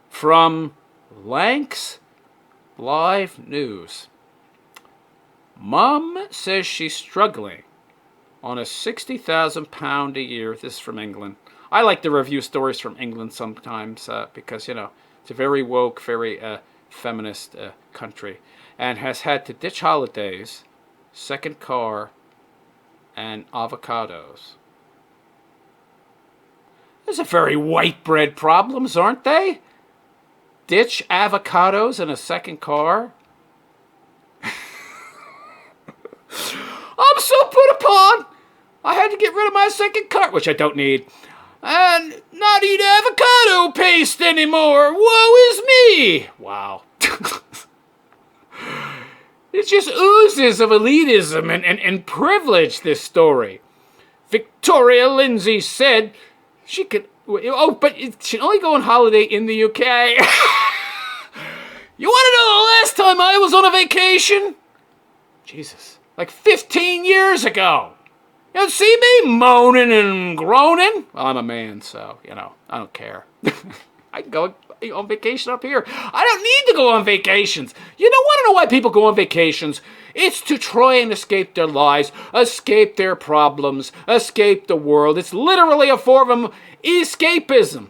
From Lanks Live News. Mom says she's struggling on a £60,000 a year. This is from England. I like to review stories from England sometimes because, it's a very woke, very feminist country. And has had to ditch holidays, second car, and avocados. Those are very white bread problems, aren't they? Ditch avocados and a second car. I'm so put upon. I had to get rid of my second car, which I don't need, and not eat avocado paste anymore. Woe is me. Wow. It just oozes of elitism and privilege, this story. Victoria Lindsay said she could... Oh, but she'd only go on holiday in the UK. You want to know the last time I was on a vacation? Jesus. Like 15 years ago. You don't see me moaning and groaning? Well, I'm a man, so, I don't care. I can go on vacation up here. I don't need to go on vacations. You don't want to know why people go on vacations. It's to try and escape their lives, escape their problems, escape the world. It's literally a form of escapism.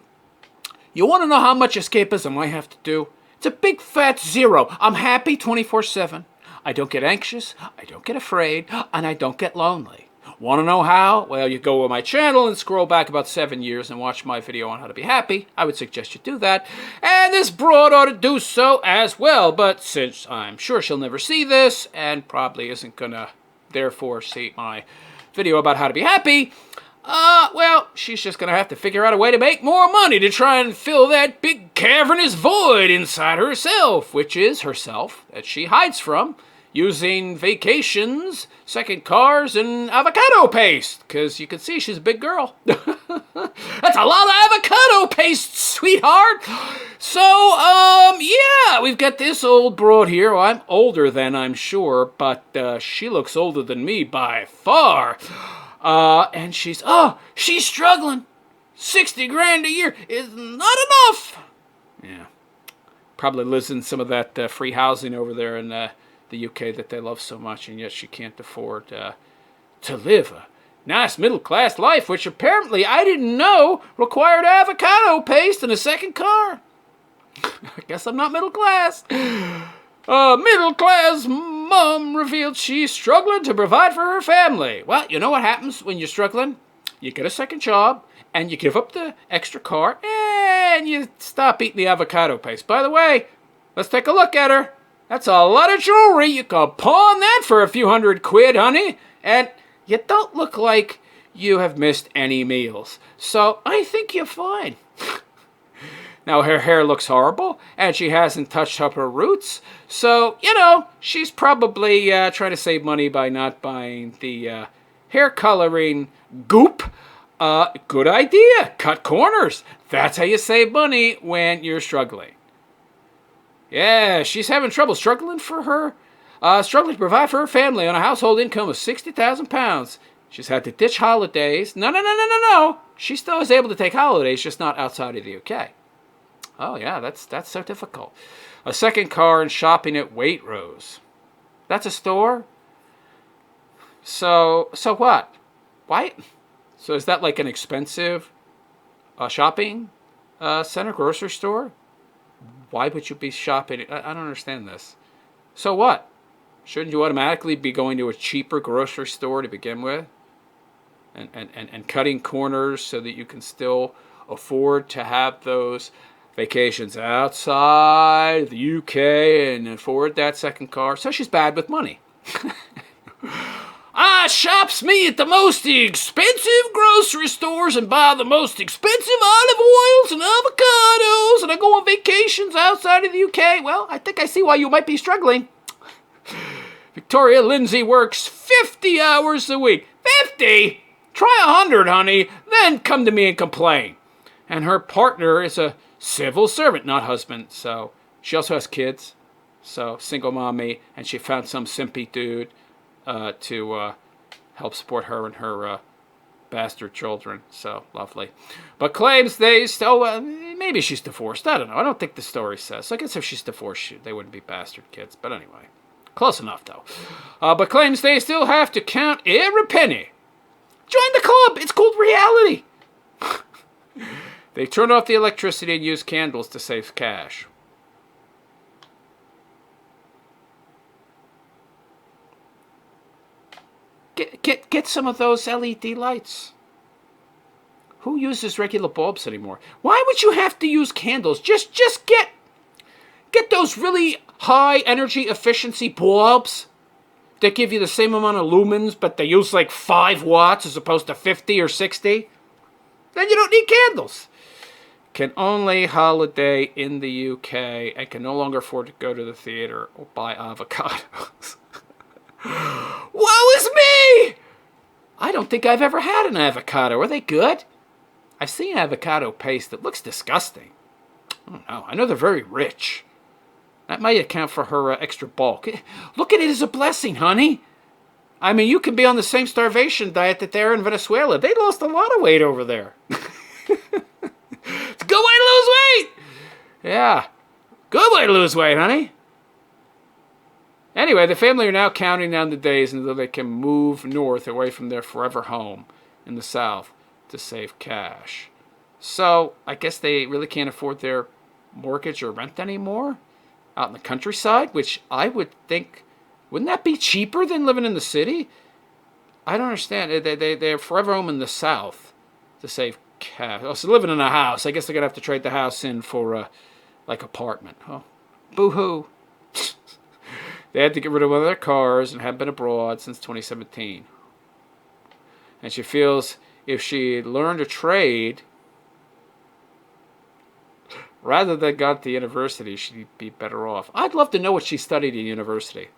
You want to know how much escapism I have to do? It's a big fat zero. I'm happy 24/7. I don't get anxious, I don't get afraid, and I don't get lonely. Want to know how? Well, you go on my channel and scroll back about 7 years and watch my video on how to be happy. I would suggest you do that. And this broad ought to do so as well. But since I'm sure she'll never see this and probably isn't going to therefore see my video about how to be happy, well, she's just going to have to figure out a way to make more money to try and fill that big cavernous void inside herself, which is herself that she hides from, using vacations, second cars, and avocado paste. Because you can see she's a big girl. That's a lot of avocado paste, sweetheart. So, yeah, we've got this old broad here. Well, I'm older than, I'm sure, but she looks older than me by far. And she's struggling. 60 grand a year is not enough. Yeah. Probably lives in some of that free housing over there in the UK that they love so much, and yet she can't afford to live a nice middle-class life, which apparently I didn't know required avocado paste and a second car. I guess I'm not middle class. Middle-class mom revealed she's struggling to provide for her family. Well, you know what happens when you're struggling? You get a second job, and you give up the extra car, and you stop eating the avocado paste. By the way, let's take a look at her. That's a lot of jewelry. You can pawn that for a few £100, honey. And you don't look like you have missed any meals. So I think you're fine. Now, her hair looks horrible, and she hasn't touched up her roots. So, she's probably trying to save money by not buying the hair coloring goop. Good idea. Cut corners. That's how you save money when you're struggling. Yeah, she's having trouble struggling to provide for her family on a household income of £60,000. She's had to ditch holidays. No. She still is able to take holidays, just not outside of the UK. Oh, yeah, that's so difficult. A second car and shopping at Waitrose. That's a store? So what? Why? So is that like an expensive shopping center, grocery store? Why would you be shopping? I don't understand this. So what? Shouldn't you automatically be going to a cheaper grocery store to begin with? And cutting corners so that you can still afford to have those vacations outside the UK and afford that second car. So she's bad with money. I shops me at the most expensive grocery stores and buy the most expensive olive oils and avocados, and I go on vacations outside of the UK. Well, I think I see why you might be struggling. Victoria Lindsay works 50 hours a week. 50? Try 100, honey, then come to me and complain. And her partner is a civil servant, not husband, so she also has kids. So, single mommy, and she found some simpy dude to help support her and her bastard children. So, lovely. But claims they still, maybe she's divorced. I don't know. I don't think the story says. So I guess if she's divorced, they wouldn't be bastard kids. But anyway, close enough, though. But claims they still have to count every penny. Join the club. It's called reality. They turn off the electricity and use candles to save cash. Get some of those LED lights. Who uses regular bulbs anymore? Why would you have to use candles? Just get those really high energy efficiency bulbs that give you the same amount of lumens, but they use like 5 watts as opposed to 50 or 60. Then you don't need candles. Can only holiday in the UK and can no longer afford to go to the theater or buy avocados. Woe is me! I don't think I've ever had an avocado. Are they good? I've seen avocado paste. It looks disgusting. I don't know. I know they're very rich. That might account for her extra bulk. Look at it as a blessing, honey. I mean, you could be on the same starvation diet that they're in Venezuela. They lost a lot of weight over there. It's a good way to lose weight. Yeah. Good way to lose weight, honey. Anyway, the family are now counting down the days until they can move north away from their forever home in the south to save cash. So, I guess they really can't afford their mortgage or rent anymore out in the countryside, which I would think, wouldn't that be cheaper than living in the city? I don't understand. They're forever home in the south to save cash. Oh, so living in a house. I guess they're going to have to trade the house in for a, like, apartment. Oh, boo-hoo. They had to get rid of one of their cars and have been abroad since 2017. And she feels if she learned a trade, rather than got to university, she'd be better off. I'd love to know what she studied in university.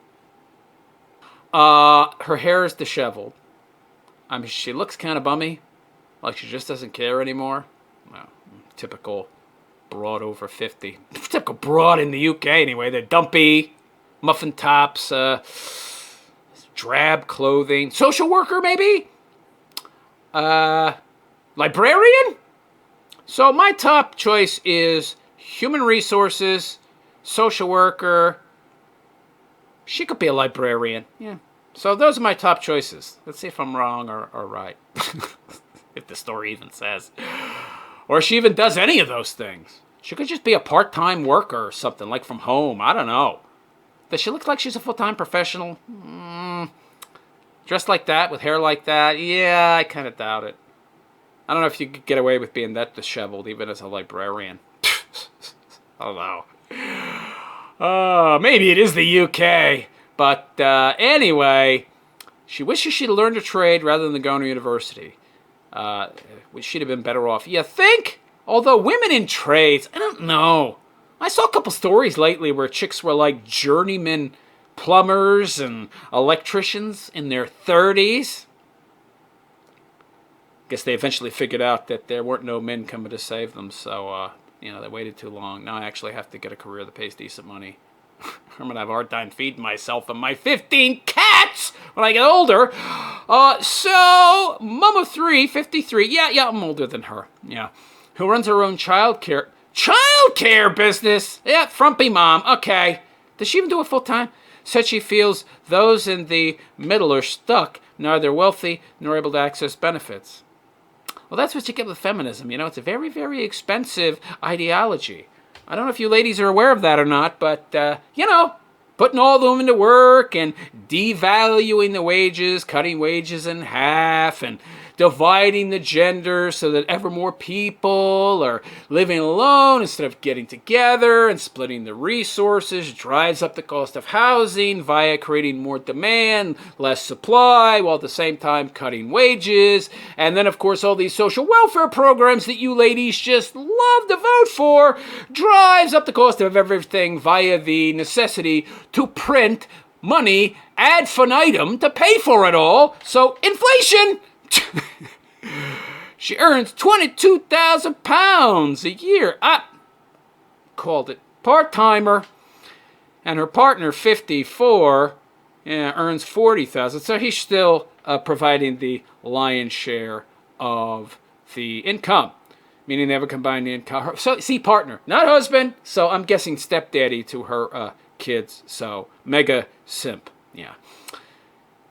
Her hair is disheveled. I mean, she looks kind of bummy, like she just doesn't care anymore. Well, typical broad over 50. Typical broad in the UK anyway. They're dumpy, muffin tops, drab clothing. Social worker, maybe? Librarian? So my top choice is human resources, social worker. She could be a librarian. Yeah. So those are my top choices. Let's see if I'm wrong or right. If the story even says. Or if she even does any of those things. She could just be a part-time worker or something, like from home. I don't know. Does she look like she's a full-time professional? Dressed like that, with hair like that? Yeah, I kind of doubt it. I don't know if you could get away with being that disheveled, even as a librarian. I don't know. Maybe it is the UK. But anyway, she wishes she'd learned a trade rather than going to university. She'd have been better off. You think? Although women in trades, I don't know. I saw a couple stories lately where chicks were like journeyman plumbers and electricians in their 30s. Guess they eventually figured out that there weren't no men coming to save them, so they waited too long. Now I actually have to get a career that pays decent money. I'm gonna have a hard time feeding myself and my 15 cats when I get older. So mom of 3, 53. Yeah, I'm older than her. Yeah, who runs her own childcare business. Yeah, frumpy mom. Okay, does she even do it full time? Said she feels those in the middle are stuck, neither wealthy nor able to access benefits. Well, that's what you get with feminism. It's a very, very expensive ideology. I don't know if you ladies are aware of that or not, but, putting all the women to work and devaluing the wages, cutting wages in half, and dividing the gender so that ever more people are living alone instead of getting together, and splitting the resources drives up the cost of housing via creating more demand, less supply, while at the same time cutting wages. And then, of course, all these social welfare programs that you ladies just love to vote for drives up the cost of everything via the necessity to print money ad infinitum to pay for it all. So inflation. She earns £22,000 a year. I called it part-timer. And her partner, 54, earns $40,000. So he's still providing the lion's share of the income. meaning they have a combined income. So, see, partner, not husband. So I'm guessing stepdaddy to her kids. So mega simp. Yeah.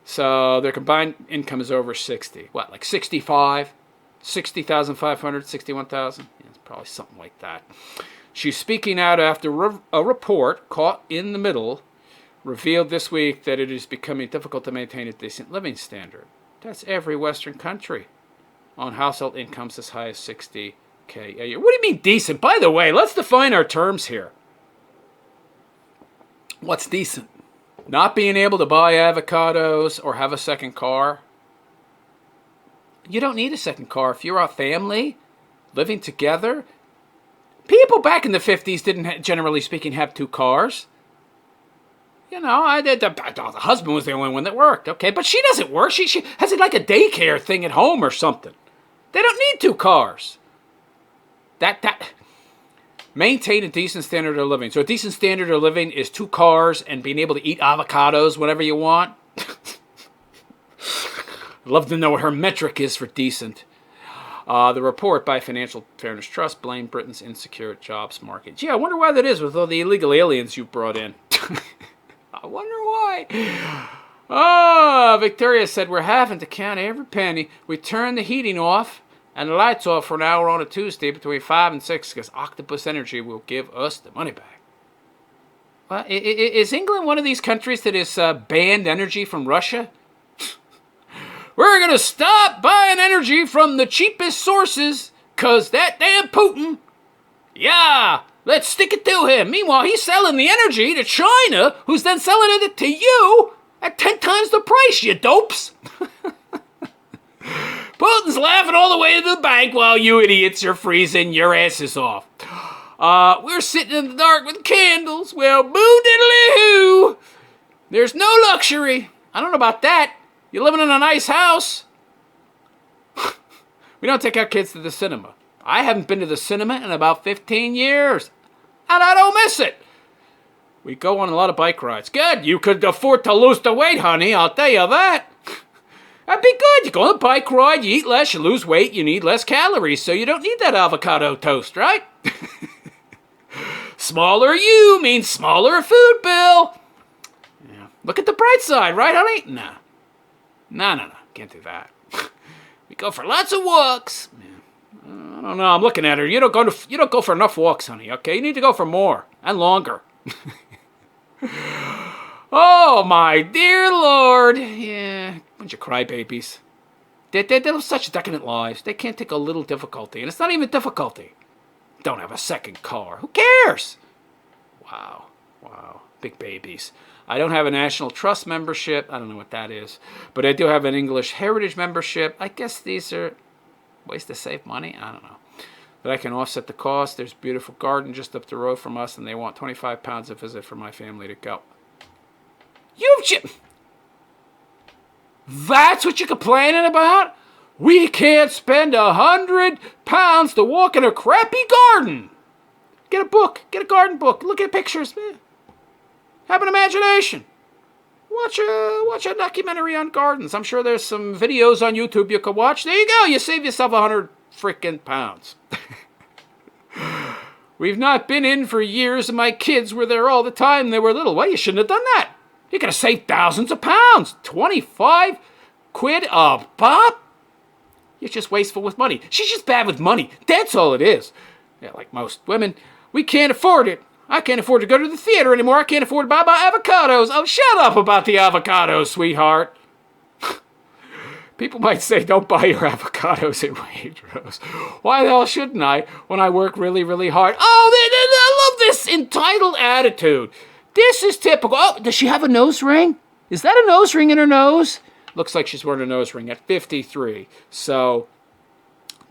So their combined income is over 60. What, like 65? 60,500, 61,000? Yeah, it's probably something like that. She's speaking out after a report caught in the middle revealed this week that it is becoming difficult to maintain a decent living standard. That's every Western country on household incomes as high as 60K a year. What do you mean decent? By the way, let's define our terms here. What's decent? Not being able to buy avocados or have a second car. You don't need a second car if you're a family living together. People back in the 50s didn't, generally speaking, have two cars. You know, the husband was the only one that worked, okay? But she doesn't work. She has like a daycare thing at home or something. They don't need two cars. Maintain a decent standard of living. So a decent standard of living is two cars and being able to eat avocados whenever you want. I'd love to know what her metric is for decent. The report by Financial Fairness Trust blamed Britain's insecure jobs market. Gee, I wonder why that is with all the illegal aliens you brought in. I wonder why. Oh, Victoria said, we're having to count every penny. We turn the heating off and the lights off for an hour on a Tuesday between 5 and 6 because Octopus Energy will give us the money back. Well, is England one of these countries that is banned energy from Russia? We're going to stop buying energy from the cheapest sources because that damn Putin, yeah, let's stick it to him. Meanwhile, he's selling the energy to China, who's then selling it to you at 10 times the price, you dopes. Putin's laughing all the way to the bank while you idiots are freezing your asses off. We're sitting in the dark with candles. Well, boo-diddly-hoo. There's no luxury. I don't know about that. You're living in a nice house. We don't take our kids to the cinema. I haven't been to the cinema in about 15 years. And I don't miss it. We go on a lot of bike rides. Good. You could afford to lose the weight, honey. I'll tell you that. That'd be good. You go on a bike ride, you eat less, you lose weight, you need less calories, so you don't need that avocado toast, right? Smaller you means smaller food bill. Yeah. Look at the bright side, right, honey? No. No. Can't do that. We go for lots of walks. Yeah. I don't know. I'm looking at her. You don't go for enough walks, honey, okay? You need to go for more and longer. Oh, my dear Lord. Yeah. Bunch of crybabies. They live such decadent lives. They can't take a little difficulty. And it's not even difficulty. Don't have a second car. Who cares? Wow. Big babies. I don't have a National Trust membership. I don't know what that is. But I do have an English Heritage membership. I guess these are ways to save money. I don't know. But I can offset the cost. There's a beautiful garden just up the road from us, and they want £25 a visit for my family to go. That's what you're complaining about? We can't spend £100 to walk in a crappy garden. Get a book. Get a garden book. Look at pictures, man. Have an imagination. Watch a documentary on gardens. I'm sure there's some videos on YouTube you could watch. There you go. You save yourself £100 freaking pounds. We've not been in for years, and my kids were there all the time. They were little. Well, you shouldn't have done that. You could have saved thousands of pounds. 25 quid a pop? You're just wasteful with money. She's just bad with money. That's all it is. Yeah, like most women, we can't afford it. I can't afford to go to the theater anymore. I can't afford to buy my avocados. Oh, shut up about the avocados, sweetheart. People might say, don't buy your avocados at Waitrose. Why the hell shouldn't I when I work really, really hard? Oh, I love this entitled attitude. This is typical. Oh, does she have a nose ring? Is that a nose ring in her nose? Looks like she's wearing a nose ring at 53. So,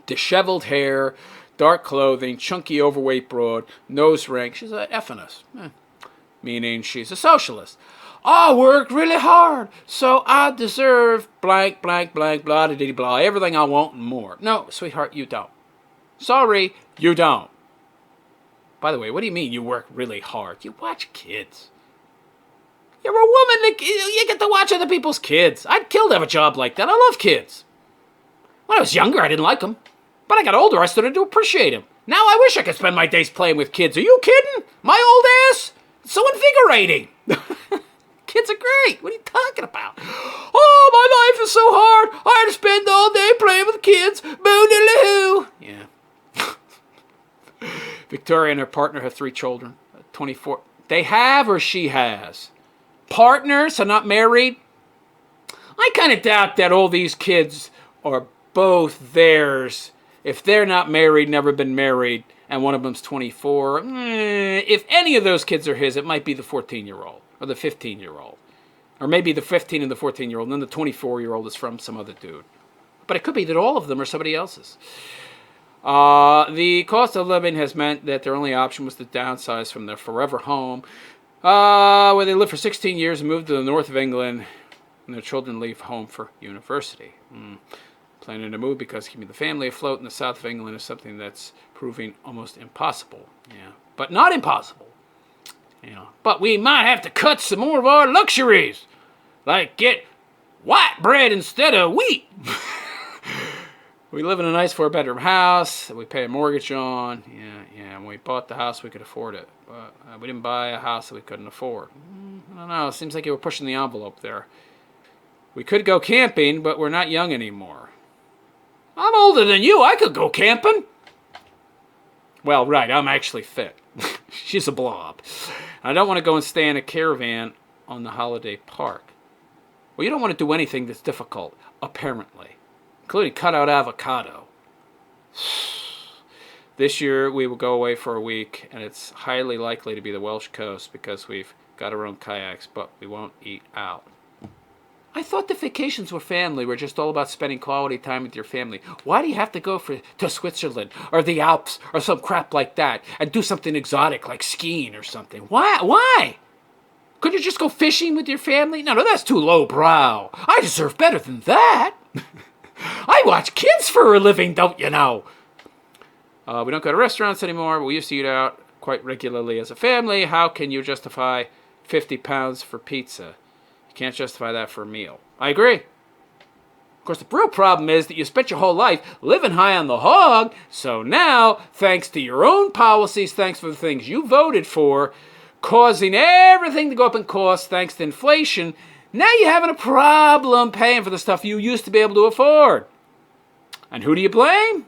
disheveled hair, dark clothing, chunky overweight broad, nose ring. She's an F-ness, meaning she's a socialist. I worked really hard, so I deserve blank, blank, blank, blah, da, blah, everything I want and more. No, sweetheart, you don't. Sorry, you don't. By the way, what do you mean you work really hard? You watch kids. You're a woman. You get to watch other people's kids. I'd kill to have a job like that. I love kids. When I was younger, I didn't like them. But I got older, I started to appreciate him. Now I wish I could spend my days playing with kids. Are you kidding? My old ass? It's so invigorating. Kids are great. What are you talking about? Oh, my life is so hard. I had to spend all day playing with kids. Boo-doo-hoo. Yeah. Victoria and her partner have 3 children. 24. They have or she has? Partners, so not married? I kind of doubt that all these kids are both theirs. If they're not married, never been married, and one of them's 24, if any of those kids are his, it might be the 14-year-old or the 15-year-old. Or maybe the 15 and the 14-year-old, and then the 24-year-old is from some other dude. But it could be that all of them are somebody else's. The cost of living has meant that their only option was to downsize from their forever home, where they lived for 16 years and moved to the north of England, and their children leave home for university. Planning to move because keeping the family afloat in the south of England is something that's proving almost impossible. Yeah, but not impossible. But we might have to cut some more of our luxuries, like get white bread instead of wheat. We live in a nice 4-bedroom house that we pay a mortgage on. Yeah. When we bought the house, we could afford it. But we didn't buy a house that we couldn't afford. I don't know. It seems like you were pushing the envelope there. We could go camping, but we're not young anymore. I'm older than you. I could go camping. Well, right. I'm actually fit. She's a blob. I don't want to go and stay in a caravan on the holiday park. Well, you don't want to do anything that's difficult, apparently, including cut out avocado. This year we will go away for a week, and it's highly likely to be the Welsh coast because we've got our own kayaks, but we won't eat out. I thought the vacations with family were just all about spending quality time with your family. Why do you have to go to Switzerland or the Alps or some crap like that and do something exotic like skiing or something? Why? Could you just go fishing with your family? No, that's too lowbrow. I deserve better than that. I watch kids for a living, don't you know? We don't go to restaurants anymore, but we used to eat out quite regularly as a family. How can you justify 50 pounds for pizza? You can't justify that for a meal. I agree. Of course, the real problem is that you spent your whole life living high on the hog, so now, thanks to your own policies, thanks for the things you voted for, causing everything to go up in cost thanks to inflation, now you're having a problem paying for the stuff you used to be able to afford. And who do you blame?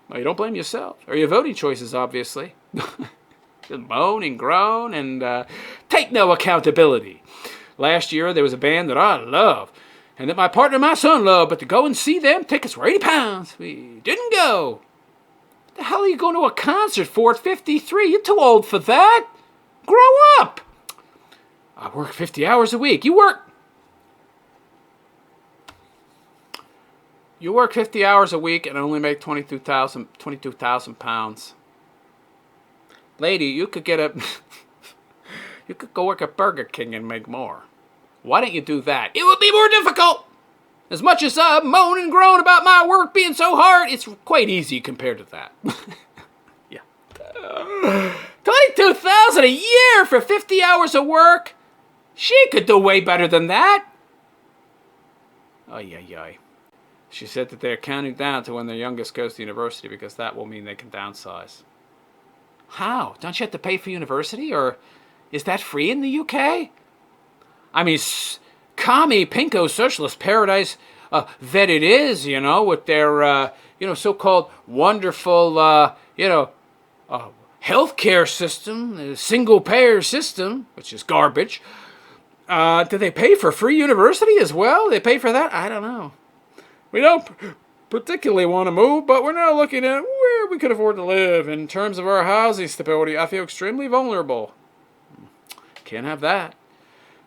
Well, you don't blame yourself, or your voting choices, obviously. Just moan and groan and take no accountability. Last year, there was a band that I love, and that my partner and my son love, but to go and see them, tickets were 80 pounds. We didn't go. What the hell are you going to a concert for at 53? You're too old for that. Grow up. I work 50 hours a week. You work 50 hours a week and only make 22,000 pounds. Lady, you could you could go work at Burger King and make more. Why don't you do that? It would be more difficult. As much as I moan and groan about my work being so hard, it's quite easy compared to that. Yeah. 22,000 a year for 50 hours of work? She could do way better than that. Ay. She said that they're counting down to when their youngest goes to university because that will mean they can downsize. How? Don't you have to pay for university? Or is that free in the UK? I mean, commie, pinko, socialist paradise that it is, with their, so-called wonderful, healthcare system, the single-payer system, which is garbage. Do they pay for free university as well? They pay for that? I don't know. We don't particularly want to move, but we're now looking at where we could afford to live. In terms of our housing stability, I feel extremely vulnerable. Can't have that.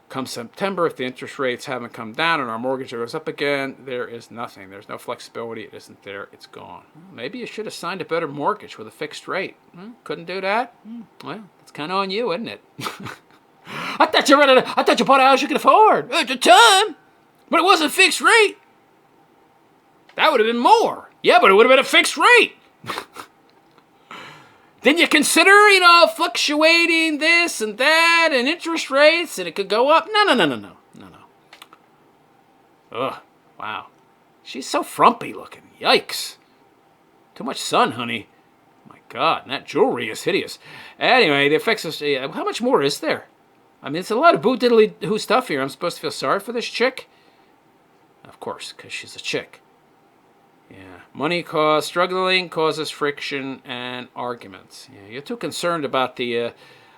Come September, if the interest rates haven't come down and our mortgage goes up again, there is nothing. There's no flexibility. It isn't there. It's gone. Maybe you should have signed a better mortgage with a fixed rate. Couldn't do that? Well, it's kind of on you, isn't it? I thought you bought a house you could afford at the time, but it wasn't a fixed rate. That would have been more. Yeah, but it would have been a fixed rate. Then you consider, fluctuating this and that and interest rates, and it could go up. No. Ugh, wow. She's so frumpy looking. Yikes. Too much sun, honey. My God, and that jewelry is hideous. Anyway, the effects of... How much more is there? I mean, it's a lot of boo-diddly-hoo stuff here. I'm supposed to feel sorry for this chick? Of course, because she's a chick. Yeah. Money struggling causes friction and arguments. Yeah, you're too concerned about the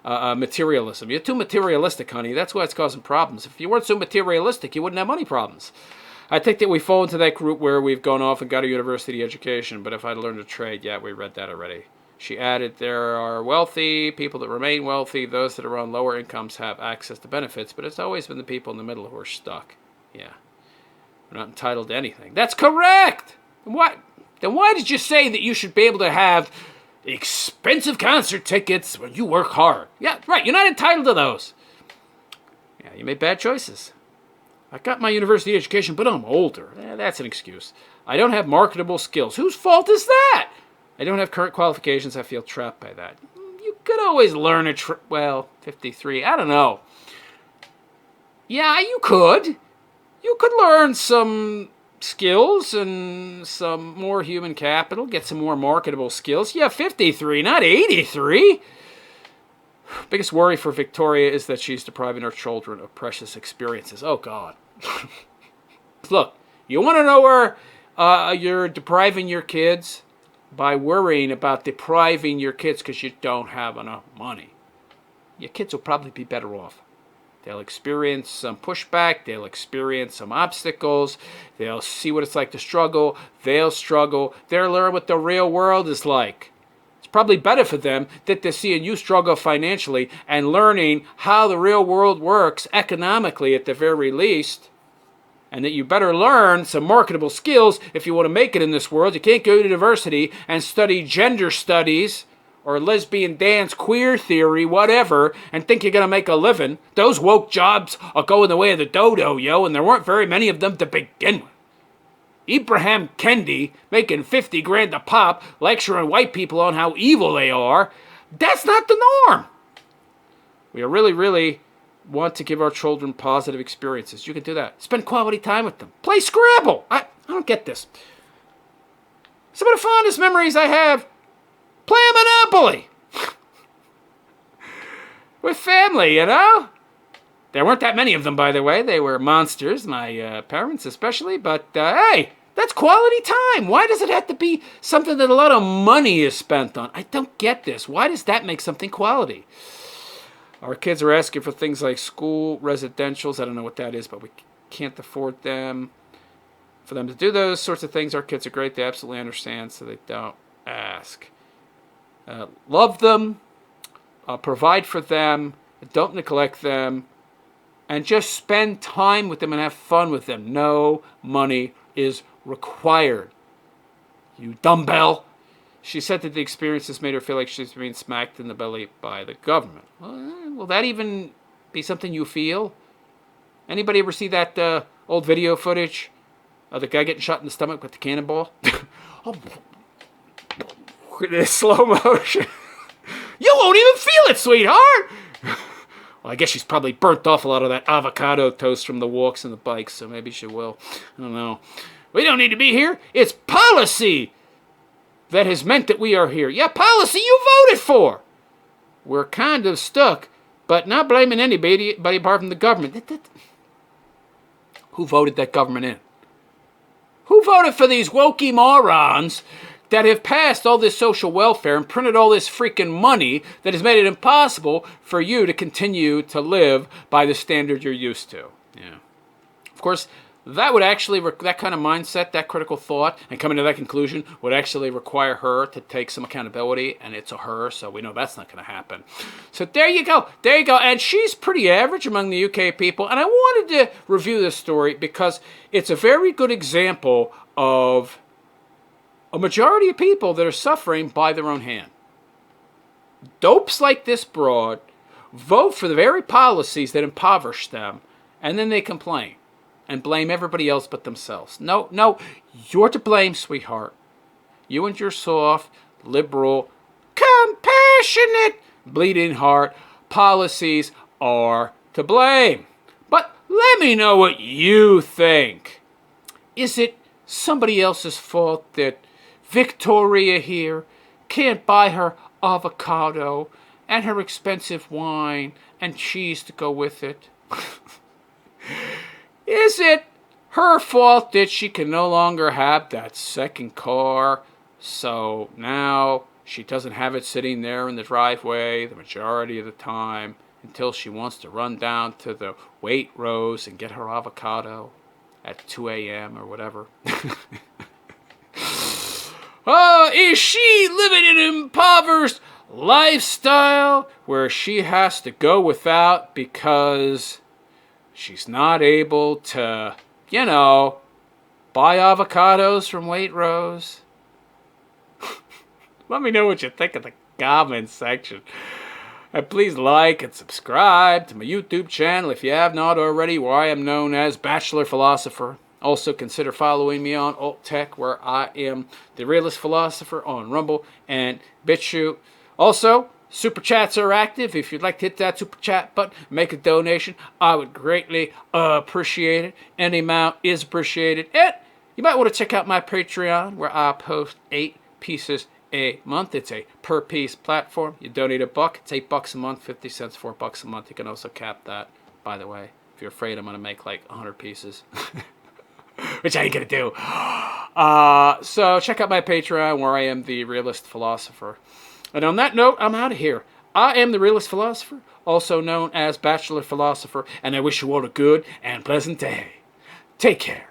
materialism. You're too materialistic, honey. That's why it's causing problems. If you weren't so materialistic, you wouldn't have money problems. I think that we fall into that group where we've gone off and got a university education, but if I'd learned a trade, yeah, we read that already. She added, there are wealthy people that remain wealthy. Those that are on lower incomes have access to benefits, but it's always been the people in the middle who are stuck. Yeah. We're not entitled to anything. That's correct! What? Then why did you say that you should be able to have expensive concert tickets when you work hard? Yeah, right. You're not entitled to those. Yeah, you made bad choices. I got my university education, but I'm older. That's an excuse. I don't have marketable skills. Whose fault is that? I don't have current qualifications. I feel trapped by that. You could always learn well, 53. I don't know. Yeah, you could. You could learn some skills and some more human capital, get some more marketable skills. Yeah, 53, not 83. Biggest worry for Victoria is that she's depriving her children of precious experiences. Oh, God. Look, you want to know where you're depriving your kids? By worrying about depriving your kids because you don't have enough money. Your kids will probably be better off. They'll experience some pushback. They'll experience some obstacles. They'll see what it's like to struggle. They'll struggle. They'll learn what the real world is like. It's probably better for them that they're seeing you struggle financially and learning how the real world works economically at the very least. And that you better learn some marketable skills if you want to make it in this world. You can't go to university and study gender studies or lesbian dance, queer theory, whatever, and think you're going to make a living. Those woke jobs are going the way of the dodo, yo, and there weren't very many of them to begin with. Ibrahim Kendi making 50 grand a pop, lecturing white people on how evil they are. That's not the norm. We really want to give our children positive experiences. You can do that. Spend quality time with them. Play Scrabble. I don't get this. Some of the fondest memories I have, play a Monopoly. With family, you know? There weren't that many of them, by the way. They were monsters, my parents especially. But, hey, that's quality time. Why does it have to be something that a lot of money is spent on? I don't get this. Why does that make something quality? Our kids are asking for things like school, residentials. I don't know what that is, but we can't afford them. For them to do those sorts of things, our kids are great. They absolutely understand, so they don't ask. Love them, provide for them, don't neglect them, and just spend time with them and have fun with them. No money is required. You dumbbell. She said that the experiences made her feel like she's being smacked in the belly by the government. Well, will that even be something you feel? Anybody ever see that old video footage of the guy getting shot in the stomach with the cannonball? Oh, in slow motion. You won't even feel it, sweetheart! Well, I guess she's probably burnt off a lot of that avocado toast from the walks and the bikes, so maybe she will. I don't know. We don't need to be here. It's policy that has meant that we are here. Yeah, policy you voted for. We're kind of stuck, but not blaming anybody apart from the government. Who voted that government in? Who voted for these wokey morons that have passed all this social welfare and printed all this freaking money that has made it impossible for you to continue to live by the standard you're used to? Yeah. Of course, that would actually, that kind of mindset, that critical thought, and coming to that conclusion would actually require her to take some accountability, and it's a her, so we know that's not going to happen. So there you go. There you go. And she's pretty average among the UK people, and I wanted to review this story because it's a very good example of a majority of people that are suffering by their own hand. Dopes like this broad vote for the very policies that impoverish them, and then they complain and blame everybody else but themselves. No, you're to blame, sweetheart. You and your soft, liberal, compassionate, bleeding heart policies are to blame. But let me know what you think. Is it somebody else's fault that Victoria here can't buy her avocado and her expensive wine and cheese to go with it. Is it her fault that she can no longer have that second car? So now she doesn't have it sitting there in the driveway the majority of the time until she wants to run down to the Waitrose and get her avocado at 2 a.m. or whatever. Is she living an impoverished lifestyle where she has to go without because she's not able to, buy avocados from Waitrose? Let me know what you think in the comments section. And please like and subscribe to my YouTube channel if you have not already, where I am known as Bachelor Philosopher. Also consider following me on Alt Tech, where I am the Realist Philosopher on Rumble and BitChute. Also, Super Chats are active. If you'd like to hit that Super Chat button, make a donation, I would greatly appreciate it. Any amount is appreciated. And you might want to check out my Patreon, where I post 8 pieces a month. It's a per piece platform. You donate $1, it's $8 a month, 50 cents, $4 a month. You can also cap that, by the way, if you're afraid I'm going to make like 100 pieces. Which I ain't going to do. So check out my Patreon, where I am the Realist Philosopher. And on that note, I'm out of here. I am the Realist Philosopher, also known as Bachelor Philosopher, and I wish you all a good and pleasant day. Take care.